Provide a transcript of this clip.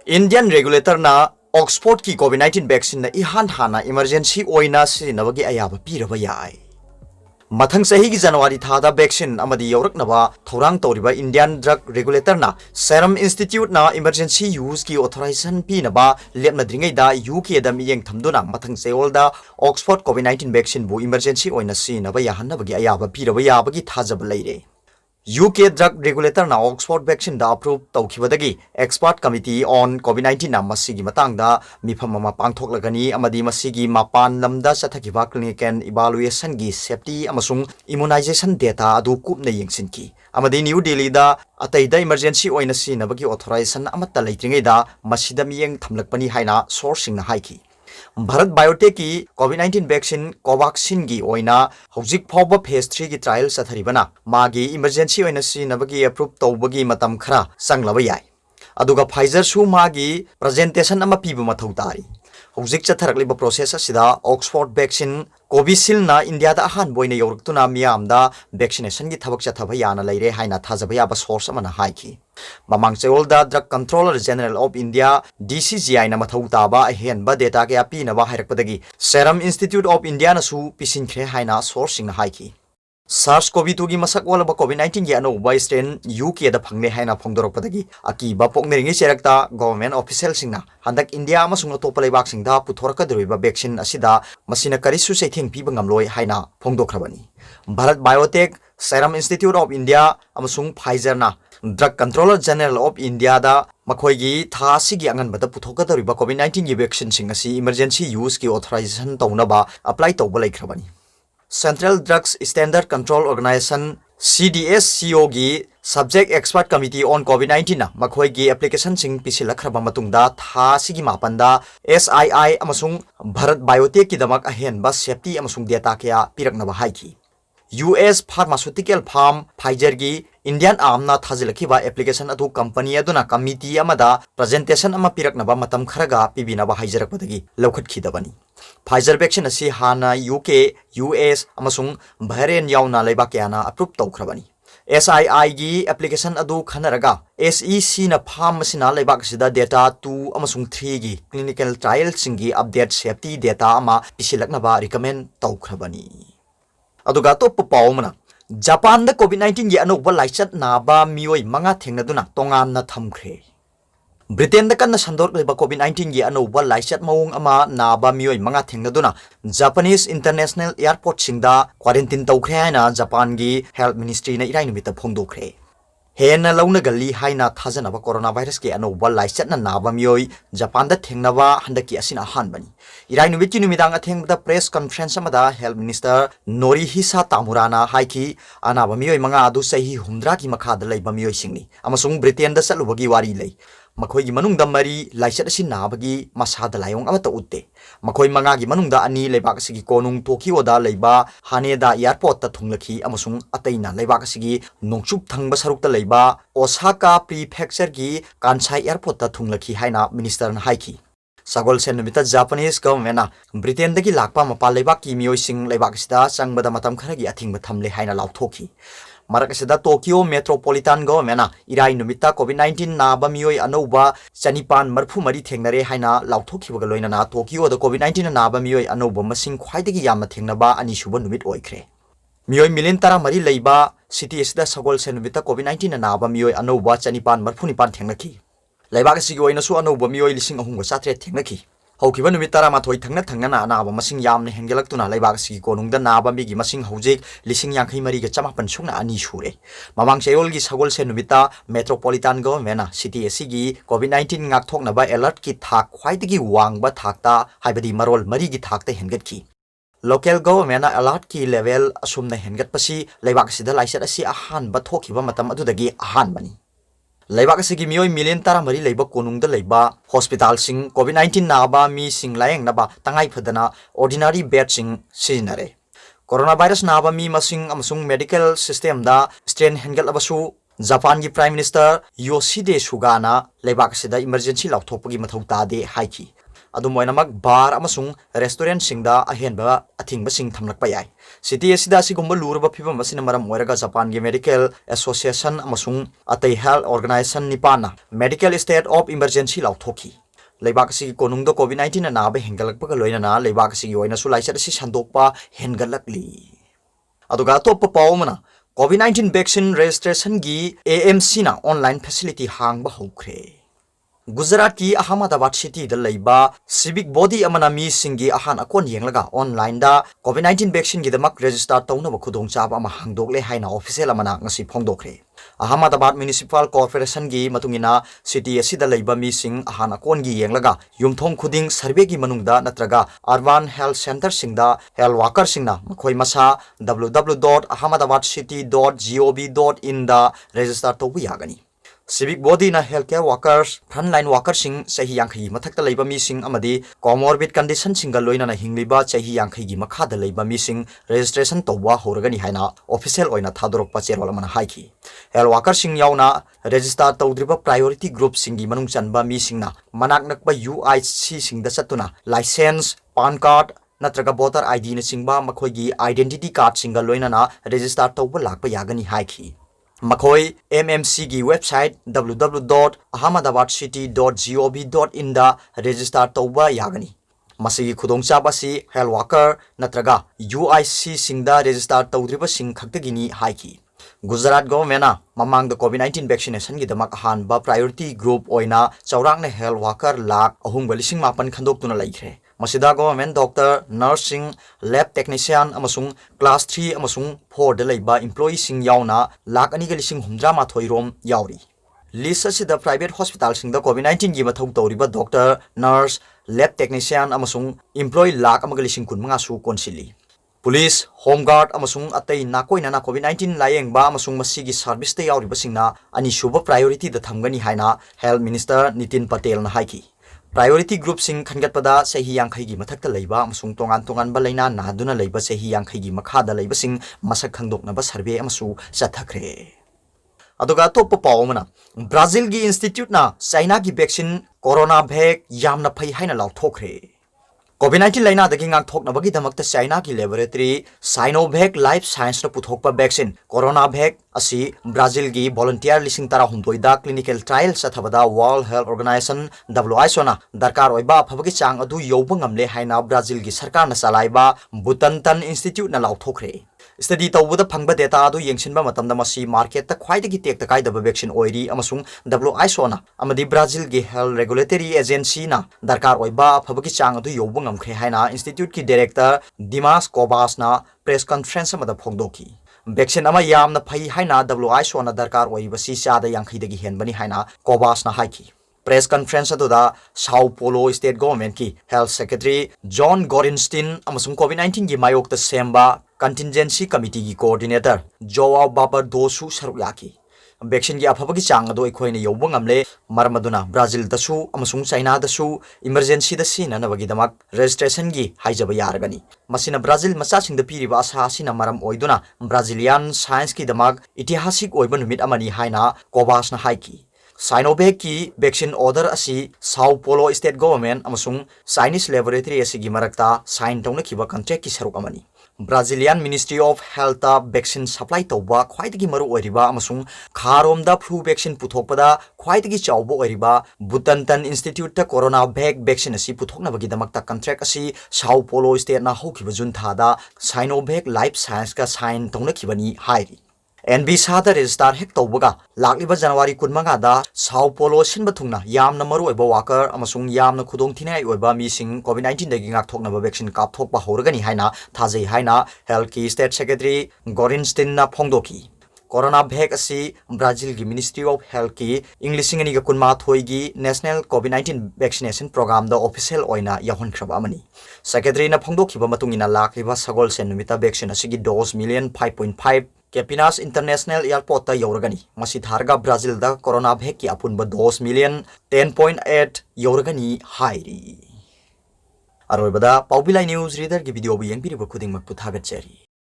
Indian regulator na Oxford ki COVID-19 vaccine na ihan hana emergency oina sinabagi ayaba piraba yai. Mathang sahi ki January thada vaccine amadi yoraknaba thorang toriba Indian drug regulator na Serum Institute na emergency use ki authorization pinaba lepna dringai da UK da miyeng thamduna mathang seol da Oxford COVID-19 vaccine bu emergency oina sinaba yahanabagi ayaba piraba yabagi thajaba leire. UK drug regulator na Oxford vaccine da approve tawkhibadagi expert committee on COVID-19 na masigi matangda mifam ama pangthoklagani amadi masigi mapan lamda sathakiba clinical evaluation gi safety amasung immunization data adu kupna yengsinki amadi New Delhi da ataida emergency oina sinabagi authorization amata leitringai da masida miyeng thamlakpani haina sourcing na haiki. Bharat Biotech की COVID-19 vaccine Covaxin की ओइना हौजिक फाउबा phase 3 की trial सथरिबना मागी emergency ओइना सिनबगी approve तौबगी मतम खरा संगलबा याय अदुगा Pfizer सु मागी presentation अमा पीबा मथौ तारी हौजिक चथरकलिबा प्रोसेस असिदा ऑक्सफोर्ड वैक्सीन कोविशील्ड ना इंडिया दा अहान बोइना यौरक्तुना मियामदा वैक्सीनेशन की थबक चथबा याना लेरे हाइना थाजबा याबा source Amna हाइकी Mamang Seolda Drug Controller General of India DCGI na mathau taba ahen ba data ke api na ba hairakpadagi Serum Institute of India na su pisinkre haina sourcing na haiki SARS-CoV-2 gi masak wala ba COVID-19 gi ano ba strain UK da phangne haina phongdorokpadagi aki ba pokneringi cherakta government official singna handak India amasung atopa leibak singda puthorkadroi ba vaccine asida masina karisu seitheng piba ngamloi haina phongdokhrabani Bharat Biotech Serum Institute of India amasung Pfizer na Drug Controller General of India da makhoigi tha sigi angan bada puthokadariba COVID-19 gi vaccine singasi emergency use ki authorization taunaba apply tawba laikhrabani Central Drugs Standard Control Organization CDSCO gi Subject Expert Committee on COVID-19 na makhoigi application sing pisilakhraba matungda tha sigi mapanda SII amasung Bharat Biotech ki damak ahen ba safety amasung data kya piraknaba haiki US Pharmaceutical Firm Pfizer gi Indian arm na thazilakhiba application adu company aduna committee amada presentation ama piraknaba matam kharaga pibinaba haijarakpadagi lokhat khidabani Pfizer vaccine asi hana UK US amasung Bahrain yauna leibak yana approve tawkhrabani SII gi application adu khanaraga SEC na farm masina leibak sida data 2 amasung 3 gi clinical trial singi update safety data ama pisilaknaba recommend tawkhrabani aduga to pawmana Japan da COVID-19 gi anoba laichat naba mioi manga thengnaduna tongan na thamkhre Britain da kan sandor leba COVID-19 gi anoba laichat maung ama naba mioi manga thengnaduna Japanese International Airport singda quarantine tawkhre na Japan gi Health Ministry na irai numita phongdokre Hena launa gali haina thajanaba coronavirus ki anoba laichat na naba mioi Japan da thengnaba handaki asina hanbani Irai numit ki numidang athengda press conference amada Health Minister Norihisa Tamurana haiki anaba mioi manga adu sahi humdra ki makhada leiba mioi singni amasung Britain da salubagi wari lei makhoi gi manungda mari laichat asin nabagi masada layong amata utte makhoi manga gi manungda ani leibak sigi konung Tokyo da leiba Haneda airport ta thunglakhi amasung ataina leibak sigi nongchup thangba sarukta leiba Osaka prefecture gi Kansai airport ta thunglakhi haina minister na haiki Sagol senumita Japanese government na Britain dagi lakpa mapal leibak ki mioi sing leibak sida changbada matam kharagi athingba thamle haina lauthoki Marakasida Tokyo Metropolitan Government na irai numita COVID-19 naba mioi anoba chanipan marphu mari thengnare haina lauthokhibaga loina na Tokyo da COVID-19 naba mioi anoba masing khwaidagi yamna thengnaba ani suba numit oikhre mioi million tara mari leiba city asida sagol senumita COVID-19 naba mioi anoba chanipan marphu nipan thengnaki leibak sigi oina su anoba mioi lising ahungba satre thengnaki Haukiba numit tara mathoi thangna thangna na anaba masing yamna hengelak-tuna leibak sigi konungda naba migi masing haujik lising yangkhai mari ga chamapan sungna ani shure mamang Seoul gi sagol se numita Metropolitan Government na city asigi COVID-19 ngakthoknaba alert ki thak khwaidagi wangba thakta haibadi marol mari gi thakta hengatki Local government na alert ki level asumna hengatpasi leibak sida laisat asi ahan ba thokiba matam adudagi ahan bani Leibak asigi mioi million tara mari leiba konungda leiba hospital sing COVID-19 naba mi sing layeng naba tangai phadana ordinary bed sing sinare coronavirus naba mi masing amasung medical system da strain hengal abasu Japan gi prime minister Yoshide Suga na leibak sida emergency lauthopagi mathau ta de haiki adum oinamak bar amasung restaurant singda ahenba athingba sing thamlakpa yai city asida asigumba lurba phibam asina maram oiraga Japan gi medical association amasung atai health organization nipana medical state of emergency lauthoki leibak si konung do COVID-19 na ba hengalakpa ka loina na leibak si oina su laisat si sandokpa hengalakli aduga top pawmana COVID-19 vaccine registration gi AMC na online facility hang ba hokre Gujarat ki Ahmedabad city da leiba civic body amana mi singi ahan akon yenglaga online da COVID-19 vaccine gi damak register tawna ba khudong chaba ama hangdok le haina official amana ngasi phongdokre Ahmedabad municipal corporation gi matungina city asida leiba mi sing ahan akon gi yenglaga yumthong khuding survey gi manungda natraga urban health center singda health worker singna makhoi masa www.ahmedabadcity.gov.in da register tawbu yagani Civic body na healthcare workers, frontline workers sing sahi yangkhi mathakta leiba mi sing amadi comorbid condition singa loina na hingliba sahi yangkhi gi makhada leiba mi sing registration tawwa horagani haina official oina thadorok pa cherwala mana haiki health worker sing yauna register tawdriba priority group singi manung chanba mi singna manak nakba UIC singda chatuna license pan card natraga voter ID na singba makhoigi identity card singa loina na register tawba lakpa yagani haiki Makhoi MMC gi website www.ahmedabadcity.gov.in da register tawba yagani masigi khudong chaba si health worker natraga UIC singda register tawdriba sing khaktagini haiki Gujarat government mamang the COVID-19 vaccination gi damak han ba priority group oina chaurang na health worker lak ahung balising mapan khandok tuna laikre Masida government doctor, nursing, lab technician amasung class 3 amasung 4 da leiba employee sing yauna lak ani galising humdra ma thoirom yauri. List asida private hospital sing da COVID-19 gi mathau tawriba doctor, nurse, lab technician amasung employee lak amagalising kun mga su konsili. Police, home guard amasung atay nakoi na COVID-19 layeng ba amasung masigi service te yauri basingna ani shuba priority da thamgani haina Health Minister Nitin Patel na haiki. Priority group sing khangat pada sahi yangkhai gi mathakta leiba amasung tongan ba laina naduna leiba sahi yangkhai gi makhada leiba sing masak khangdok na ba survey amasu chathakre aduga top pawmana Brazil gi institute na China gi vaccine coronavac yamna phai haina lauthokre COVID-19 laina dagi ngang thok na bagi damakta China ki laboratory Sinovac Life Science na puthokpa vaccine coronavac asi Brazil gi volunteer lising tara humdoi da clinical trial sa thabada World Health Organization WHO na darkar oiba phabagi chang adu yoba ngamle haina Brazil gi sarkar na salaiba Butantan Institute na lauthokre study tawuda phangba data adu yengsinba matamda masi market ta khwaidagi tekta kaidaba vaccine oiri amasung WHO na amadi Brazil gi health regulatory agency na darkar oiba phabagi chang adu yoba ngamkhre haina institute ki director Dimas Cobas na press conference amada phongdoki vaccine ama yamna phai haina WHO na darkar oiba si chada yangkhai dagi henbani haina Cobas na haiki press conference aduda Sao Paulo state government ki health secretary John Gorenstein amasung COVID-19 gi mayok ta semba contingency committee gi coordinator Joao Barbadosu saruyaki vaccine gi afabagi chang ado ikhoina yoba ngamle marmaduna Brazil dasu amasung China dasu emergency da sina nabagi damak registration gi haijaba yaragani masina Brazil macha singda piriba asa sina maram oiduna Brazilian science ki damak itihasik oiba numit amani haina Cobas na haiki Sinovac ki vaccine order asi Sao Paulo state government amasung Chinese laboratory asigi marakta sign tawna kiba contract ki saruk amani Brazilian Ministry of Health vaccine supply tawba khwaidagi maru oiriba amasung kharomda flu vaccine puthokpada khwaidagi chawba oiriba Butantan Institute ta coronavac vaccine asi puthokna bagi damakta contract asi Sao Paulo state na hokiba jun thada Sinovac Life Science ka sign tawna kibani hairi NB Sada register hek tawbaga lakliba January 15 da Sao Paulo sinba thungna yamna maru oiba worker amasung yamna khudong thinai oiba mi sing COVID-19 dagi ngak thokna ba vaccine kap thokba horagani haina thajai haina health ki state secretary Gorenstein na phongdoki coronavac asi Brazil gi Ministry of Health ki English ngani ga kunma thoi gi national COVID-19 vaccination program da official oina yahon khraba amani secretary na phongdoki ba matungina lakliba sagol sen numita vaccine asigi dose million 5.5 Campinas International Airport ta yoragani masi tharga Brazil da coronavac ki apunba 2 million 10.8 yoragani hairi aroibada Paubilai news reader ki video bu yengpiri ba khuding mak puthagat chari